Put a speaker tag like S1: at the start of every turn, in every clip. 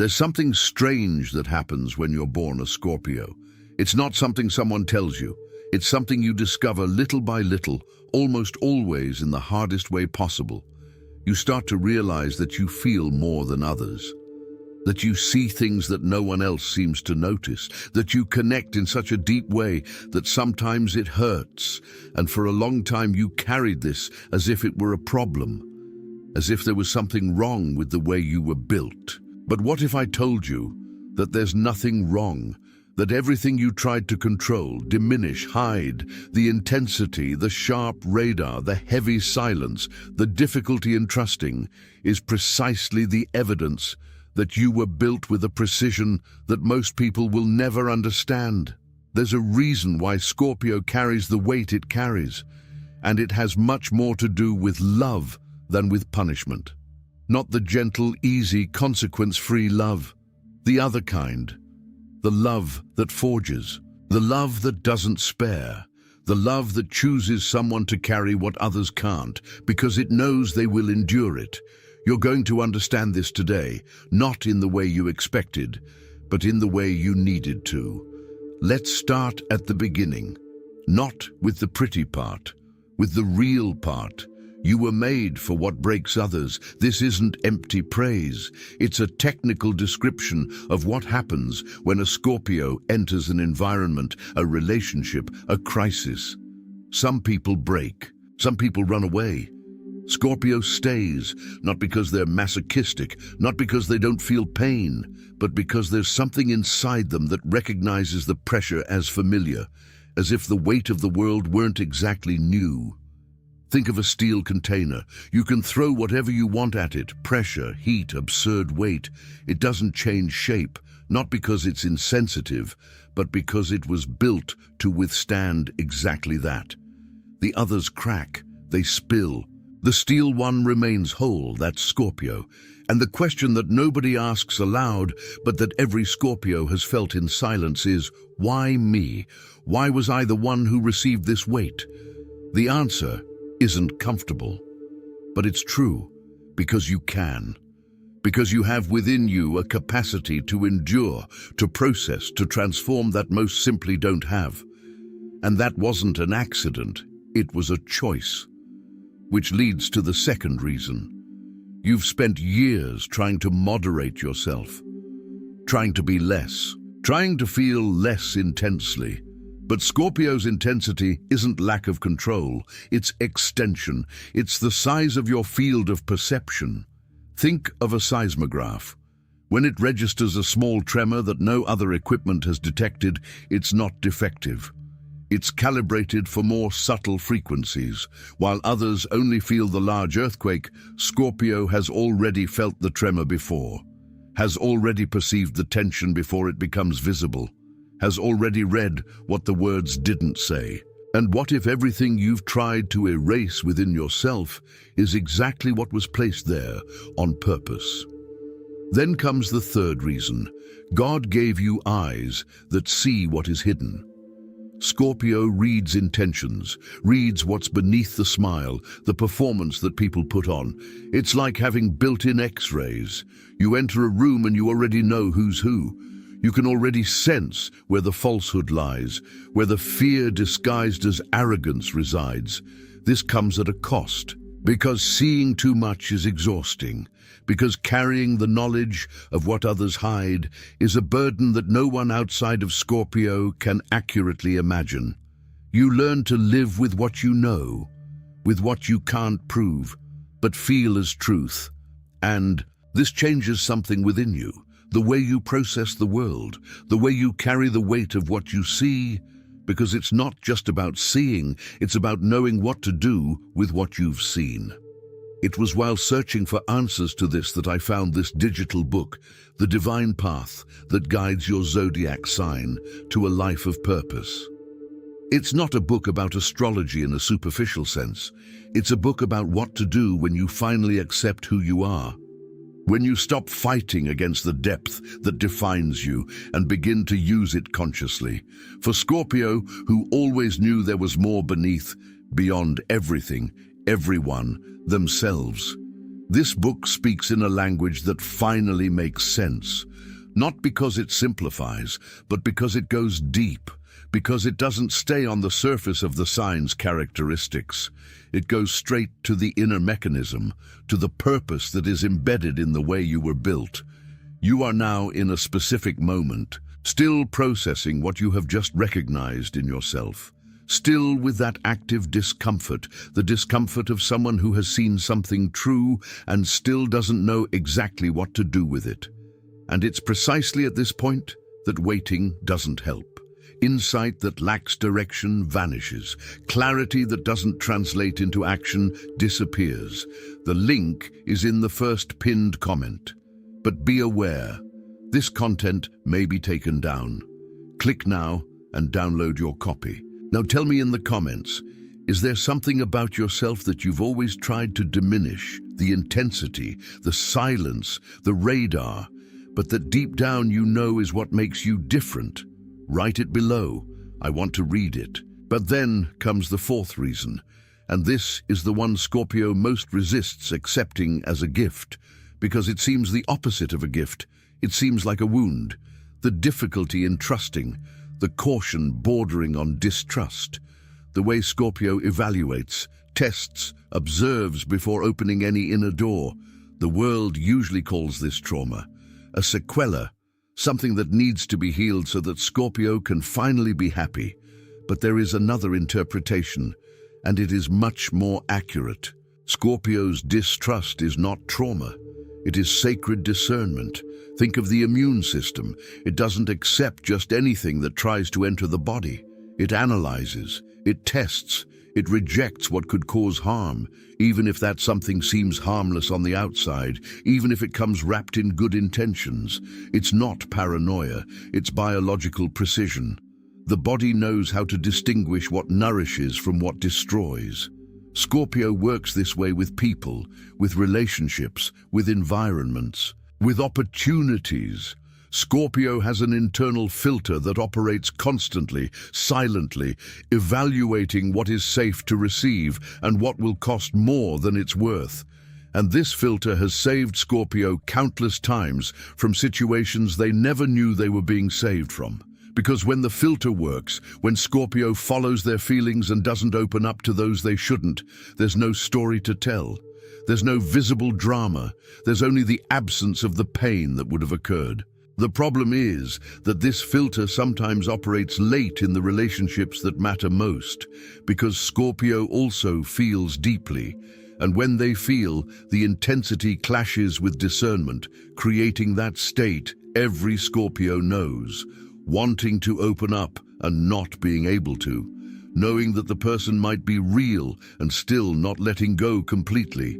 S1: There's something strange that happens when you're born a Scorpio. It's not something someone tells you. It's something you discover little by little, almost always in the hardest way possible. You start to realize that you feel more than others, that you see things that no one else seems to notice, that you connect in such a deep way that sometimes it hurts. And for a long time you carried this as if it were a problem, as if there was something wrong with the way you were built. But what if I told you that there's nothing wrong, that everything you tried to control, diminish, hide, the intensity, the sharp radar, the heavy silence, the difficulty in trusting, is precisely the evidence that you were built with a precision that most people will never understand? There's a reason why Scorpio carries the weight it carries, and it has much more to do with love than with punishment. Not the gentle, easy, consequence-free love. The other kind. The love that forges. The love that doesn't spare. The love that chooses someone to carry what others can't, because it knows they will endure it. You're going to understand this today, not in the way you expected, but in the way you needed to. Let's start at the beginning. Not with the pretty part, with the real part. You were made for what breaks others. This isn't empty praise. It's a technical description of what happens when a Scorpio enters an environment, a relationship, a crisis. Some people break. Some people run away. Scorpio stays, not because they're masochistic, not because they don't feel pain, but because there's something inside them that recognizes the pressure as familiar, as if the weight of the world weren't exactly new. Think of a steel container. You can throw whatever you want at it, pressure, heat, absurd weight. It doesn't change shape, not because it's insensitive, but because it was built to withstand exactly that. The others crack, they spill. The steel one remains whole, that's Scorpio. And the question that nobody asks aloud, but that every Scorpio has felt in silence is, why me? Why was I the one who received this weight? The answer isn't comfortable, but it's true, because you can. Because you have within you a capacity to endure, to process, to transform that most simply don't have. And that wasn't an accident, it was a choice. Which leads to the second reason. You've spent years trying to moderate yourself, trying to be less, trying to feel less intensely. But Scorpio's intensity isn't lack of control, it's extension. It's the size of your field of perception. Think of a seismograph. When it registers a small tremor that no other equipment has detected, it's not defective. It's calibrated for more subtle frequencies. While others only feel the large earthquake, Scorpio has already felt the tremor before, has already perceived the tension before it becomes visible, has already read what the words didn't say. And what if everything you've tried to erase within yourself is exactly what was placed there on purpose? Then comes the third reason. God gave you eyes that see what is hidden. Scorpio reads intentions, reads what's beneath the smile, the performance that people put on. It's like having built-in X-rays. You enter a room and you already know who's who. You can already sense where the falsehood lies, where the fear disguised as arrogance resides. This comes at a cost, because seeing too much is exhausting, because carrying the knowledge of what others hide is a burden that no one outside of Scorpio can accurately imagine. You learn to live with what you know, with what you can't prove, but feel as truth. And this changes something within you. The way you process the world, the way you carry the weight of what you see, because it's not just about seeing, it's about knowing what to do with what you've seen. It was while searching for answers to this that I found this digital book, The Divine Path, that guides your zodiac sign to a life of purpose. It's not a book about astrology in a superficial sense. It's a book about what to do when you finally accept who you are. When you stop fighting against the depth that defines you and begin to use it consciously. For Scorpio, who always knew there was more beneath, beyond everything, everyone, themselves. This book speaks in a language that finally makes sense, not because it simplifies, but because it goes deep, because it doesn't stay on the surface of the sign's characteristics. It goes straight to the inner mechanism, to the purpose that is embedded in the way you were built. You are now in a specific moment, still processing what you have just recognized in yourself. Still with that active discomfort, the discomfort of someone who has seen something true and still doesn't know exactly what to do with it. And it's precisely at this point that waiting doesn't help. Insight that lacks direction vanishes. Clarity that doesn't translate into action disappears. The link is in the first pinned comment. But be aware, this content may be taken down. Click now and download your copy. Now tell me in the comments, is there something about yourself that you've always tried to diminish? The intensity, the silence, the radar, but that deep down you know is what makes you different? Write it below. I want to read it. But then comes the fourth reason, and this is the one Scorpio most resists accepting as a gift, because it seems the opposite of a gift. It seems like a wound, the difficulty in trusting, the caution bordering on distrust. The way Scorpio evaluates, tests, observes before opening any inner door. The world usually calls this trauma, a sequela, something that needs to be healed so that Scorpio can finally be happy. But there is another interpretation, and it is much more accurate. Scorpio's distrust is not trauma. It is sacred discernment. Think of the immune system. It doesn't accept just anything that tries to enter the body. It analyzes, it tests, it rejects what could cause harm, even if that something seems harmless on the outside, even if it comes wrapped in good intentions. It's not paranoia, it's biological precision. The body knows how to distinguish what nourishes from what destroys. Scorpio works this way with people, with relationships, with environments, with opportunities. Scorpio has an internal filter that operates constantly, silently, evaluating what is safe to receive and what will cost more than it's worth. And this filter has saved Scorpio countless times from situations they never knew they were being saved from. Because when the filter works, when Scorpio follows their feelings and doesn't open up to those they shouldn't, there's no story to tell. There's no visible drama. There's only the absence of the pain that would have occurred. The problem is that this filter sometimes operates late in the relationships that matter most, because Scorpio also feels deeply, and when they feel, the intensity clashes with discernment, creating that state every Scorpio knows, wanting to open up and not being able to, knowing that the person might be real and still not letting go completely.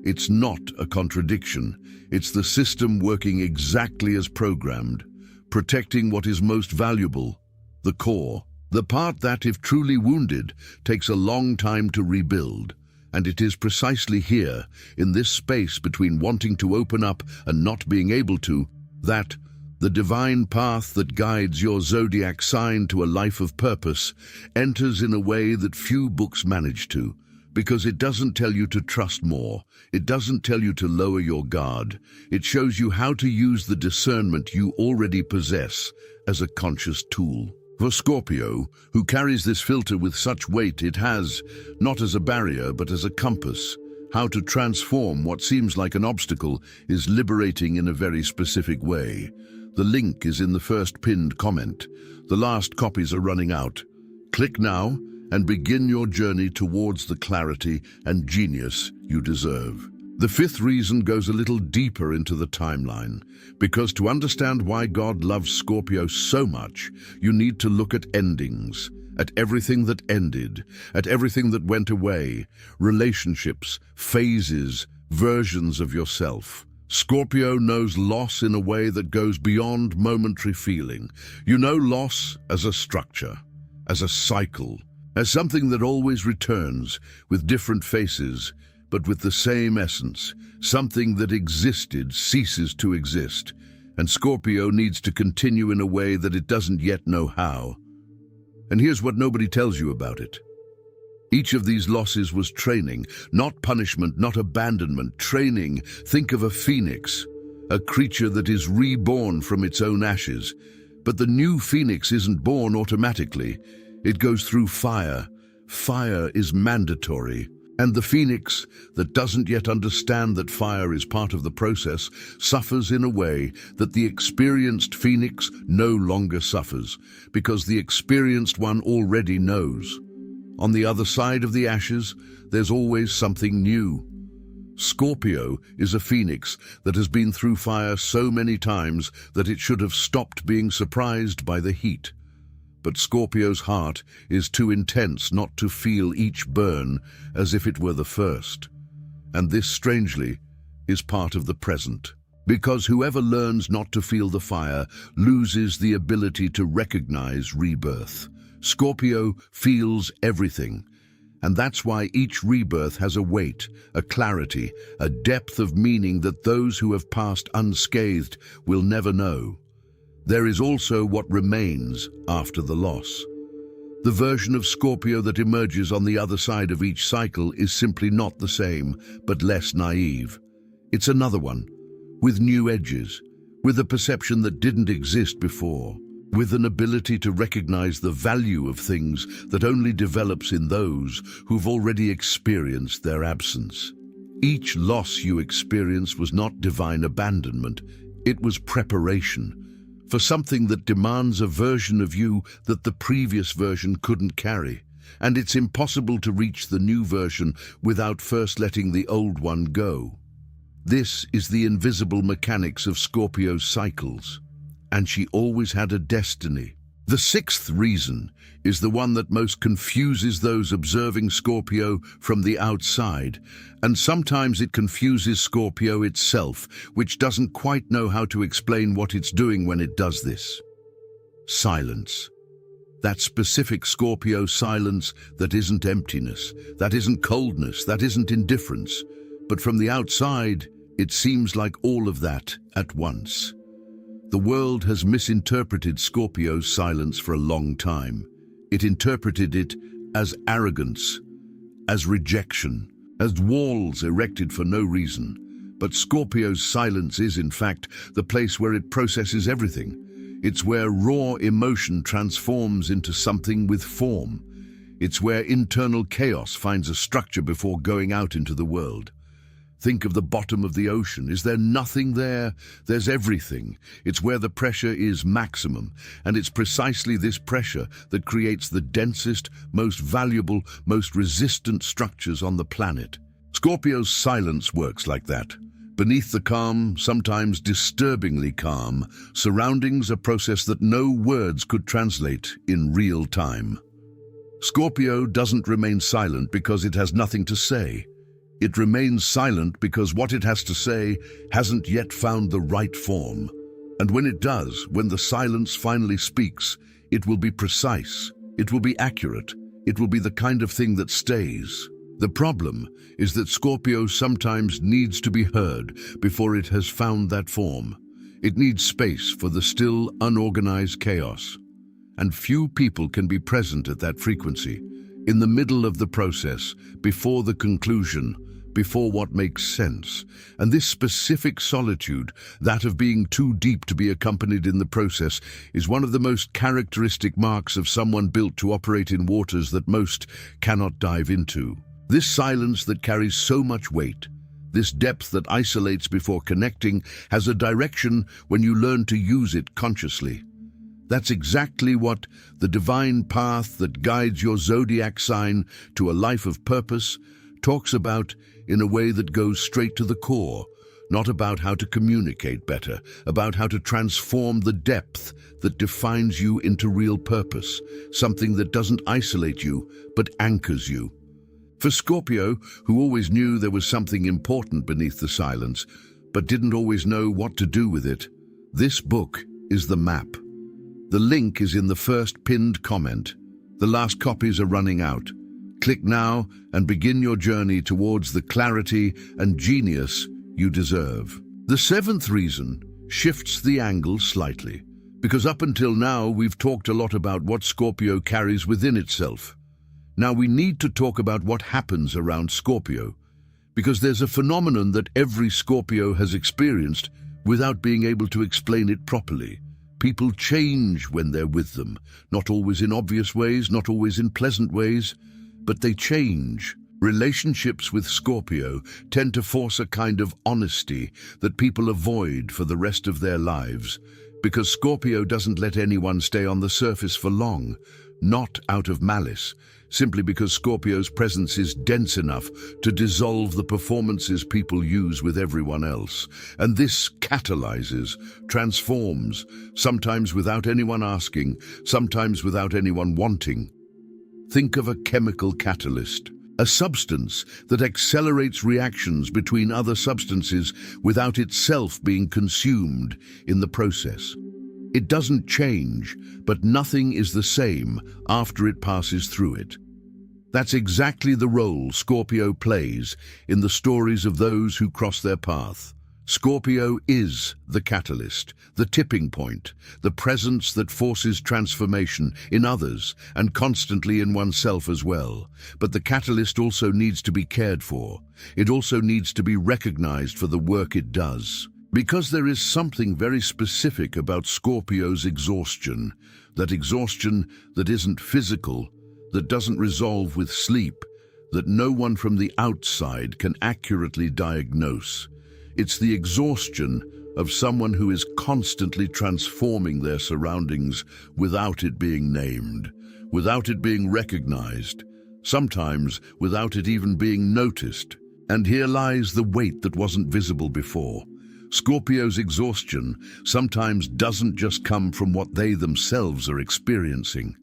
S1: It's not a contradiction. It's the system working exactly as programmed, protecting what is most valuable, the core, the part that, if truly wounded, takes a long time to rebuild. And it is precisely here, in this space between wanting to open up and not being able to, that the divine path that guides your zodiac sign to a life of purpose enters in a way that few books manage to. Because it doesn't tell you to trust more. It doesn't tell you to lower your guard. It shows you how to use the discernment you already possess as a conscious tool. For Scorpio, who carries this filter with such weight it has, not as a barrier but as a compass, how to transform what seems like an obstacle is liberating in a very specific way. The link is in the first pinned comment. The last copies are running out. Click now and begin your journey towards the clarity and genius you deserve. The fifth reason goes a little deeper into the timeline, because to understand why God loves Scorpio so much, you need to look at endings, at everything that ended, at everything that went away, relationships, phases, versions of yourself. Scorpio knows loss in a way that goes beyond momentary feeling. You know loss as a structure, as a cycle, as something that always returns with different faces, but with the same essence. Something that existed ceases to exist, and Scorpio needs to continue in a way that it doesn't yet know how. And here's what nobody tells you about it. Each of these losses was training, not punishment, not abandonment. Training. Think of a phoenix, a creature that is reborn from its own ashes. But the new phoenix isn't born automatically. It goes through fire. Fire is mandatory. And the phoenix that doesn't yet understand that fire is part of the process suffers in a way that the experienced phoenix no longer suffers, because the experienced one already knows. On the other side of the ashes, there's always something new. Scorpio is a phoenix that has been through fire so many times that it should have stopped being surprised by the heat. But Scorpio's heart is too intense not to feel each burn as if it were the first. And this, strangely, is part of the present. Because whoever learns not to feel the fire loses the ability to recognize rebirth. Scorpio feels everything. And that's why each rebirth has a weight, a clarity, a depth of meaning that those who have passed unscathed will never know. There is also what remains after the loss. The version of Scorpio that emerges on the other side of each cycle is simply not the same, but less naive. It's another one, with new edges, with a perception that didn't exist before, with an ability to recognize the value of things that only develops in those who've already experienced their absence. Each loss you experience was not divine abandonment, it was preparation for something that demands a version of you that the previous version couldn't carry. And it's impossible to reach the new version without first letting the old one go. This is the invisible mechanics of Scorpio's cycles. And she always had a destiny. The sixth reason is the one that most confuses those observing Scorpio from the outside, and sometimes it confuses Scorpio itself, which doesn't quite know how to explain what it's doing when it does this. Silence. That specific Scorpio silence that isn't emptiness, that isn't coldness, that isn't indifference, but from the outside, it seems like all of that at once. The world has misinterpreted Scorpio's silence for a long time. It interpreted it as arrogance, as rejection, as walls erected for no reason. But Scorpio's silence is, in fact, the place where it processes everything. It's where raw emotion transforms into something with form. It's where internal chaos finds a structure before going out into the world. Think of the bottom of the ocean. Is there nothing there? There's everything. It's where the pressure is maximum, and it's precisely this pressure that creates the densest, most valuable, most resistant structures on the planet. Scorpio's silence works like that. Beneath the calm, sometimes disturbingly calm, surroundings a process that no words could translate in real time. Scorpio doesn't remain silent because it has nothing to say. It remains silent because what it has to say hasn't yet found the right form. And when it does, when the silence finally speaks, it will be precise, it will be accurate, it will be the kind of thing that stays. The problem is that Scorpio sometimes needs to be heard before it has found that form. It needs space for the still, unorganized chaos. And few people can be present at that frequency, in the middle of the process, before the conclusion, before what makes sense. And this specific solitude, that of being too deep to be accompanied in the process, is one of the most characteristic marks of someone built to operate in waters that most cannot dive into. This silence that carries so much weight, this depth that isolates before connecting, has a direction when you learn to use it consciously. That's exactly what the divine path that guides your zodiac sign to a life of purpose talks about, in a way that goes straight to the core, not about how to communicate better, about how to transform the depth that defines you into real purpose, something that doesn't isolate you, but anchors you. For Scorpio, who always knew there was something important beneath the silence, but didn't always know what to do with it, this book is the map. The link is in the first pinned comment. The last copies are running out. Click now and begin your journey towards the clarity and genius you deserve. The seventh reason shifts the angle slightly, because up until now we've talked a lot about what Scorpio carries within itself. Now we need to talk about what happens around Scorpio, because there's a phenomenon that every Scorpio has experienced without being able to explain it properly. People change when they're with them, not always in obvious ways, not always in pleasant ways, but they change. Relationships with Scorpio tend to force a kind of honesty that people avoid for the rest of their lives, because Scorpio doesn't let anyone stay on the surface for long, not out of malice, simply because Scorpio's presence is dense enough to dissolve the performances people use with everyone else. And this catalyzes, transforms, sometimes without anyone asking, sometimes without anyone wanting. Think of a chemical catalyst, a substance that accelerates reactions between other substances without itself being consumed in the process. It doesn't change, but nothing is the same after it passes through it. That's exactly the role Scorpio plays in the stories of those who cross their path. Scorpio is the catalyst, the tipping point, the presence that forces transformation in others and constantly in oneself as well. But the catalyst also needs to be cared for. It also needs to be recognized for the work it does. Because there is something very specific about Scorpio's exhaustion that isn't physical, that doesn't resolve with sleep, that no one from the outside can accurately diagnose. It's the exhaustion of someone who is constantly transforming their surroundings without it being named, without it being recognized, sometimes without it even being noticed. And here lies the weight that wasn't visible before. Scorpio's exhaustion sometimes doesn't just come from what they themselves are experiencing.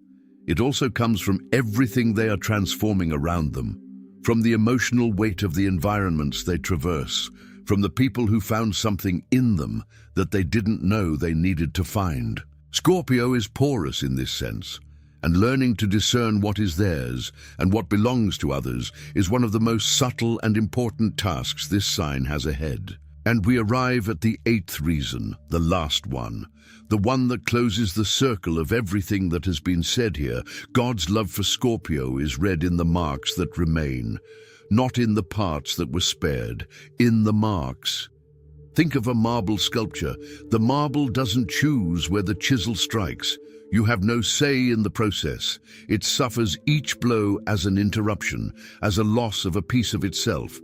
S1: It also comes from everything they are transforming around them, from the emotional weight of the environments they traverse, from the people who found something in them that they didn't know they needed to find. Scorpio is porous in this sense, and learning to discern what is theirs and what belongs to others is one of the most subtle and important tasks this sign has ahead. And we arrive at the eighth reason, the last one, the one that closes the circle of everything that has been said here. God's love for Scorpio is read in the marks that remain, not in the parts that were spared, in the marks. Think of a marble sculpture. The marble doesn't choose where the chisel strikes. You have no say in the process. It suffers each blow as an interruption, as a loss of a piece of itself.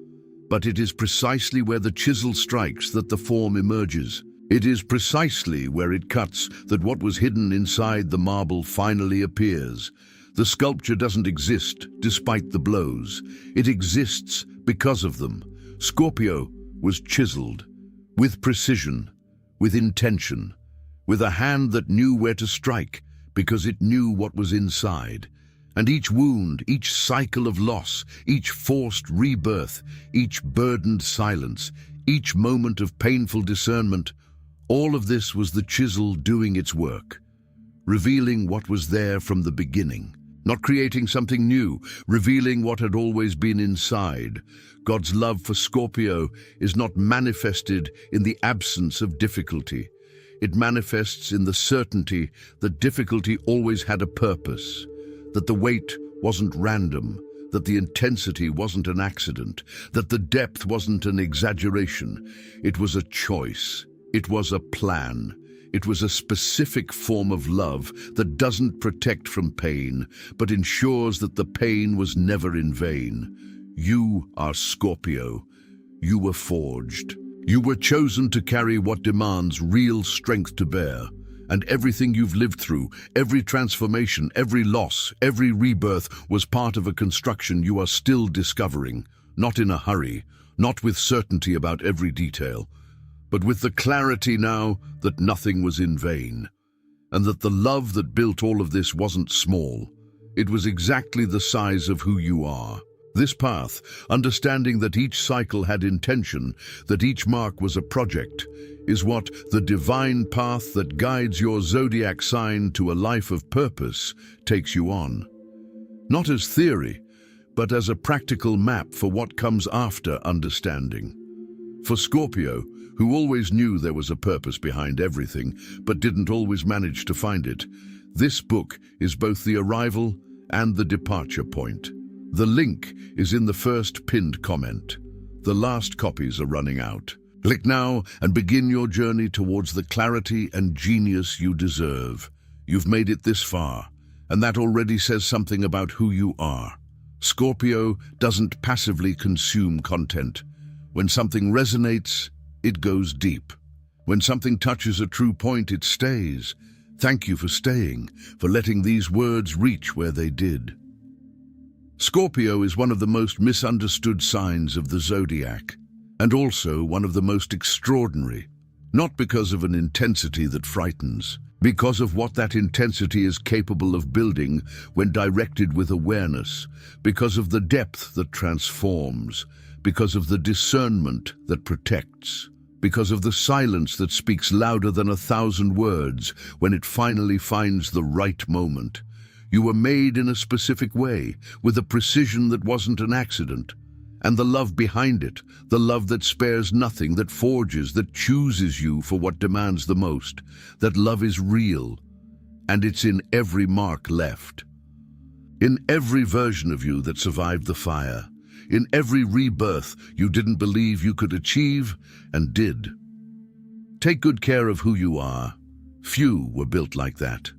S1: But it is precisely where the chisel strikes that the form emerges. It is precisely where it cuts that what was hidden inside the marble finally appears. The sculpture doesn't exist despite the blows. It exists because of them. Scorpio was chiseled, with precision, with intention, with a hand that knew where to strike because it knew what was inside. And each wound, each cycle of loss, each forced rebirth, each burdened silence, each moment of painful discernment, all of this was the chisel doing its work, revealing what was there from the beginning, not creating something new, revealing what had always been inside. God's love for Scorpio is not manifested in the absence of difficulty. It manifests in the certainty that difficulty always had a purpose, that the weight wasn't random, that the intensity wasn't an accident, that the depth wasn't an exaggeration. It was a choice. It was a plan. It was a specific form of love that doesn't protect from pain, but ensures that the pain was never in vain. You are Scorpio. You were forged. You were chosen to carry what demands real strength to bear. And everything you've lived through, every transformation, every loss, every rebirth was part of a construction you are still discovering, not in a hurry, not with certainty about every detail, but with the clarity now that nothing was in vain, and that the love that built all of this wasn't small. It was exactly the size of who you are. This path, understanding that each cycle had intention, that each mark was a project, is what the divine path that guides your zodiac sign to a life of purpose takes you on. Not as theory, but as a practical map for what comes after understanding. For Scorpio, who always knew there was a purpose behind everything, but didn't always manage to find it, this book is both the arrival and the departure point. The link is in the first pinned comment. The last copies are running out. Click now and begin your journey towards the clarity and genius you deserve. You've made it this far, and that already says something about who you are. Scorpio doesn't passively consume content. When something resonates, it goes deep. When something touches a true point, it stays. Thank you for staying, for letting these words reach where they did. Scorpio is one of the most misunderstood signs of the zodiac, and also one of the most extraordinary, not because of an intensity that frightens, because of what that intensity is capable of building when directed with awareness, because of the depth that transforms, because of the discernment that protects, because of the silence that speaks louder than 1,000 words when it finally finds the right moment. You were made in a specific way, with a precision that wasn't an accident. And the love behind it, the love that spares nothing, that forges, that chooses you for what demands the most, that love is real, and it's in every mark left. In every version of you that survived the fire, in every rebirth you didn't believe you could achieve, and did. Take good care of who you are. Few were built like that.